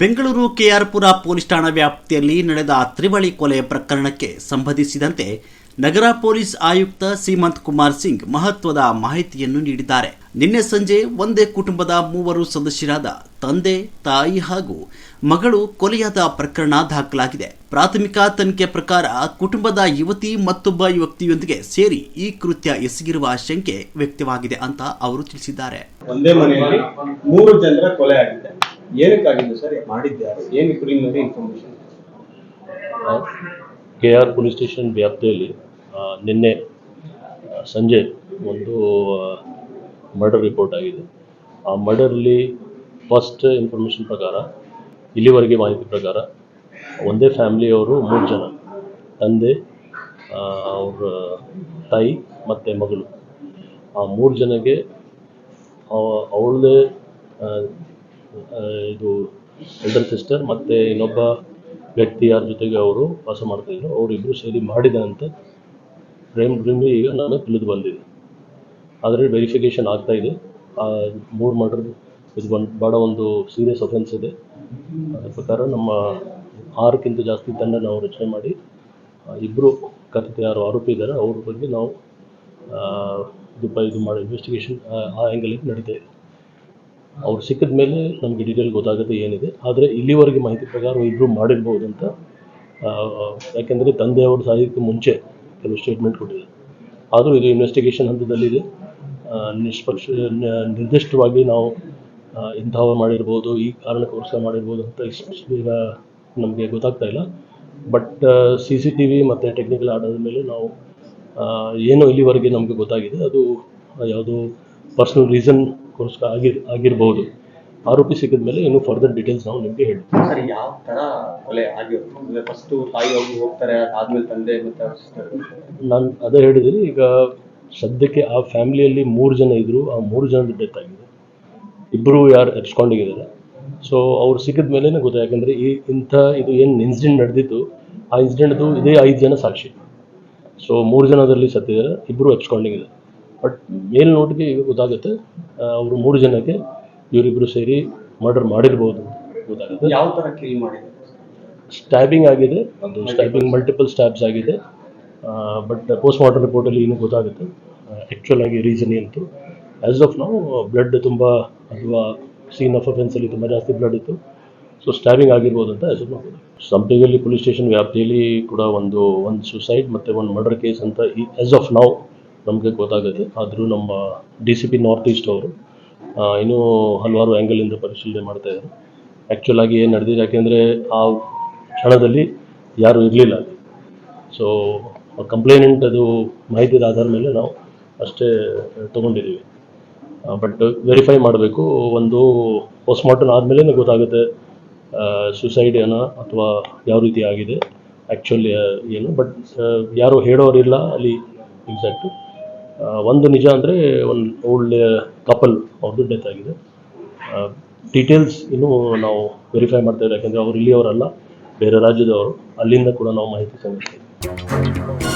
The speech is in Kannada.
ಬೆಂಗಳೂರು ಕೆಆರ್ಪುರ ಪೊಲೀಸ್ ಠಾಣಾ ವ್ಯಾಪ್ತಿಯಲ್ಲಿ ನಡೆದ ತ್ರಿವಳಿ ಕೊಲೆ ಪ್ರಕರಣಕ್ಕೆ ಸಂಬಂಧಿಸಿದಂತೆ ನಗರ ಪೊಲೀಸ್ ಆಯುಕ್ತ ಸೀಮಂತ್ ಕುಮಾರ್ ಸಿಂಗ್ ಮಹತ್ವದ ಮಾಹಿತಿಯನ್ನು ನೀಡಿದ್ದಾರೆ. ನಿನ್ನೆ ಸಂಜೆ ಒಂದೇ ಕುಟುಂಬದ 3 ಸದಸ್ಯರಾದ ತಂದೆ, ತಾಯಿ ಹಾಗೂ ಮಗಳು ಕೊಲೆಯಾದ ಪ್ರಕರಣ ದಾಖಲಾಗಿದೆ. ಪ್ರಾಥಮಿಕ ತನಿಖೆ ಪ್ರಕಾರ ಕುಟುಂಬದ ಯುವತಿ ಮತ್ತೊಬ್ಬ ಯುವತಿಯೊಂದಿಗೆ ಸೇರಿ ಈ ಕೃತ್ಯ ಎಸಗಿರುವ ಶಂಕೆ ವ್ಯಕ್ತವಾಗಿದೆ ಅಂತ ಅವರು ತಿಳಿಸಿದ್ದಾರೆ. ಒಂದೇ ಮನೆಯಲ್ಲಿ 3 ಜನರ ಕೊಲೆ ಆಗಿದೆ. ಏನಕ್ಕಾಗಿದೆ ಸರ್? ಮಾಡಿದ್ದಾರೆ ಏನು preliminary information? KR police station ವ್ಯಾಪ್ತಿಯಲ್ಲಿ ನಿನ್ನೆ ಸಂಜೆ ಒಂದು ಮರ್ಡರ್ ರಿಪೋರ್ಟ್ ಆಗಿದೆ. ಆ ಮರ್ಡರ್ಲಿ ಫಸ್ಟ್ ಇನ್ಫಾರ್ಮೇಷನ್ ಪ್ರಕಾರ, ಇಲ್ಲಿವರೆಗೆ ಮಾಹಿತಿ ಪ್ರಕಾರ, ಒಂದೇ ಫ್ಯಾಮಿಲಿಯವರು 3 ಜನ, ತಂದೆ, ಅವ್ರ ತಾಯಿ ಮತ್ತು ಮಗಳು. ಆ 3 ಜನಕ್ಕೆ ಅವಳದೇ ಇದು ಎಲ್ಡರ್ ಸಿಸ್ಟರ್ ಮತ್ತು ಇನ್ನೊಬ್ಬ ವ್ಯಕ್ತಿ ಯಾರ ಜೊತೆಗೆ ಅವರು ವಾಸ ಮಾಡ್ತಾಯಿದ್ರು, ಅವರಿಬ್ಬರು ಸೇರಿ ಮಾಡಿದಂತೆ ಈಗ ನಮಗೆ ತಿಳಿದು ಬಂದಿದೆ. ಆದರೆ ವೆರಿಫಿಕೇಷನ್ ಆಗ್ತಾಯಿದೆ. 3 ಮರ್ಡರ್ ಇದು ಭಾಳ ಒಂದು ಸೀರಿಯಸ್ ಅಫೆನ್ಸ್ ಇದೆ. ಅದರ ಪ್ರಕಾರ ನಮ್ಮ 6ಕ್ಕಿಂತ ಜಾಸ್ತಿ ತಂಡ ನಾವು ರಚನೆ ಮಾಡಿ ಇಬ್ಬರು ಕಥಿತ ಯಾರು ಆರೋಪಿ ಇದ್ದಾರೆ ಅವ್ರ ಬಗ್ಗೆ ನಾವು ಇದು ಮಾಡಿ ಇನ್ವೆಸ್ಟಿಗೇಷನ್ ಆ ಆ್ಯಂಗಲಿಗೆ ನಡೀತಾ ಇದೆ. ಅವ್ರು ಸಿಕ್ಕಿದ ಮೇಲೆ ನಮಗೆ ಡೀಟೇಲ್ ಗೊತ್ತಾಗುತ್ತೆ ಏನಿದೆ. ಆದರೆ ಇಲ್ಲಿವರೆಗೆ ಮಾಹಿತಿ ಪ್ರಕಾರ ಇಬ್ಬರು ಮಾಡಿರ್ಬೋದು ಅಂತ, ಯಾಕೆಂದರೆ ತಂದೆಯವರು ಸಾಯೋದಕ್ಕೆ ಮುಂಚೆ ಕೆಲವು ಸ್ಟೇಟ್ಮೆಂಟ್ ಕೊಟ್ಟಿದೆ. ಆದರೂ ಇದು ಇನ್ವೆಸ್ಟಿಗೇಷನ್ ಹಂತದಲ್ಲಿದೆ. ನಿರ್ದಿಷ್ಟವಾಗಿ ನಾವು ಇಂಥವ ಮಾಡಿರ್ಬೋದು, ಈ ಕಾರಣಕ್ಕೋಸ್ಕರ ಮಾಡಿರ್ಬೋದು ಅಂತ ಈಗ ನಮಗೆ ಗೊತ್ತಾಗ್ತಾ ಇಲ್ಲ. ಬಟ್ CCTV ಮತ್ತು ಟೆಕ್ನಿಕಲ್ ಆಧಾರದ ಮೇಲೆ ನಾವು ಏನು ಇಲ್ಲಿವರೆಗೆ ನಮಗೆ ಗೊತ್ತಾಗಿದೆ, ಅದು ಯಾವುದೋ ಪರ್ಸ್ನಲ್ ರೀಸನ್ಗೋಸ್ಕರ ಆಗಿರ್ಬೋದು. ಆರೋಪಿ ಸಿಕ್ಕಿದ ಮೇಲೆ ಇನ್ನೂ ಫರ್ದರ್ ಡೀಟೇಲ್ಸ್ ನಾವು ನಿಮಗೆ ಹೇಳ್ತೀವಿ. ಸರ್, ಯಾವ ಥರ ಕೊಲೆ ಆಗಿರುತ್ತೆ? ಫಸ್ಟು ತಾಯಿ ಹೋಗ್ತಾರೆ, ಆದಮೇಲೆ ತಂದೆ ಮತ್ತು ಸಿಸ್ಟರ್. ನಾನು ಅದೇ ಹೇಳಿದ್ದೀನಿ. ಈಗ ಸದ್ಯಕ್ಕೆ ಆ ಫ್ಯಾಮಿಲಿಯಲ್ಲಿ 3 ಜನ ಇದ್ದರು. ಆ 3 ಜನದ ಡೆತ್ ಆಗಿದೆ. ಇಬ್ಬರು ಯಾರು ಎಬ್ಸ್ಕೊಂಡಿದ್ದಾರೆ. ಸೊ ಅವ್ರು ಸಿಕ್ಕಿದ ಮೇಲೇ ಗೊತ್ತು. ಯಾಕೆಂದರೆ ಇದು ಏನು ಇನ್ಸಿಡೆಂಟ್ ನಡೆದಿತ್ತು, ಆ ಇನ್ಸಿಡೆಂಟ್ದು ಇದೇ 5 ಜನ ಸಾಕ್ಷಿ. ಸೊ 3 ಜನದಲ್ಲಿ ಸತ್ತಿದ್ದಾರೆ, ಇಬ್ಬರು ಎಬ್ಸ್ಕೊಂಡಿದ್ದಾರೆ. ಬಟ್ ಮೇಲ್ನೋಟಿಗೆ ಈಗ ಗೊತ್ತಾಗುತ್ತೆ ಅವರು 3 ಜನಕ್ಕೆ ಇವರಿಬ್ಬರು ಸೇರಿ ಮರ್ಡರ್ ಮಾಡಿರ್ಬೋದು ಗೊತ್ತಾಗುತ್ತೆ. ಯಾವ ಥರ ಕಿಲ್ ಮಾಡಿದ್ದಾರೆ? ಸ್ಟ್ಯಾಬಿಂಗ್ ಆಗಿದೆ, ಅದು ಸ್ಟ್ಯಾಬಿಂಗ್ ಮಲ್ಟಿಪಲ್ ಸ್ಟ್ಯಾಬ್ಸ್ ಆಗಿದೆ. ಬಟ್ ಪೋಸ್ಟ್ ಮಾರ್ಟಮ್ ರಿಪೋರ್ಟಲ್ಲಿ ಇನ್ನೂ ಗೊತ್ತಾಗುತ್ತೆ ಆ್ಯಕ್ಚುಲ್ ಆಗಿ ರೀಸನ್ ಏನಂತು. ಆ್ಯಸ್ ಆಫ್ ನಾವು ಬ್ಲಡ್ ತುಂಬ, ಅಥವಾ ಸೀನ್ ಆಫ್ ಅಫೆನ್ಸಲ್ಲಿ ತುಂಬ ಜಾಸ್ತಿ ಬ್ಲಡ್ ಇತ್ತು. ಸೊ ಸ್ಟ್ಯಾಬಿಂಗ್ ಆಗಿರ್ಬೋದು ಅಂತ ಆ್ಯಸ್ ಆಫ್ ನಾವು. ಸಂಪಿಗೆಲ್ಲಿ ಪೊಲೀಸ್ ಸ್ಟೇಷನ್ ವ್ಯಾಪ್ತಿಯಲ್ಲಿ ಕೂಡ ಒಂದು ಸುಸೈಡ್ ಮತ್ತು ಒಂದು ಮರ್ಡರ್ ಕೇಸ್ ಅಂತ ಆ್ಯಸ್ ಆಫ್ ನಾವು ನಮಗೆ ಗೊತ್ತಾಗುತ್ತೆ. ಆದರೂ ನಮ್ಮ DCP ನಾರ್ತ್ ಈಸ್ಟ್ ಅವರು ಇನ್ನೂ ಹಲವಾರು ಆ್ಯಂಗಲಿಂದ ಪರಿಶೀಲನೆ ಮಾಡ್ತಾಯಿದ್ದಾರೆ ಆ್ಯಕ್ಚುಲ್ ಆಗಿ ಏನು ನಡೆದಿದೆ. ಯಾಕೆಂದರೆ ಆ ಕ್ಷಣದಲ್ಲಿ ಯಾರೂ ಇರಲಿಲ್ಲ ಅಲ್ಲಿ. ಸೊ ಕಂಪ್ಲೇನೆಂಟ್ ಅದು ಮಾಹಿತಿದ ಆಧಾರ ಮೇಲೆ ನಾವು ಅಷ್ಟೇ ತೊಗೊಂಡಿದ್ದೀವಿ. ಬಟ್ ವೆರಿಫೈ ಮಾಡಬೇಕು. ಒಂದು ಪೋಸ್ಟ್ಮಾರ್ಟಮ್ ಆದಮೇಲೆ ಗೊತ್ತಾಗುತ್ತೆ ಸುಸೈಡ್ ಏನೋ ಅಥವಾ ಯಾವ ರೀತಿ ಆಗಿದೆ ಆ್ಯಕ್ಚುಲಿ ಏನು. ಬಟ್ ಯಾರು ಹೇಳೋರಿಲ್ಲ ಅಲ್ಲಿ ಎಕ್ಸಾಕ್ಟು. ಒಂದು ನಿಜ ಅಂದರೆ ಒಂದು ಓಲ್ಡ್ ಕಪಲ್ ಅವ್ರದ್ದು ಡೆತ್ ಆಗಿದೆ. ಡೀಟೇಲ್ಸ್ ಇನ್ನೂ ನಾವು ವೆರಿಫೈ ಮಾಡ್ತಾಯಿದ್ದೀವಿ. ಯಾಕೆಂದರೆ ಅವರು ಇಲ್ಲಿಯವರಲ್ಲ, ಬೇರೆ ರಾಜ್ಯದವರು. ಅಲ್ಲಿಂದ ಕೂಡ ನಾವು ಮಾಹಿತಿ ಸಂಗ್ರಹಿಸ್ತೀವಿ.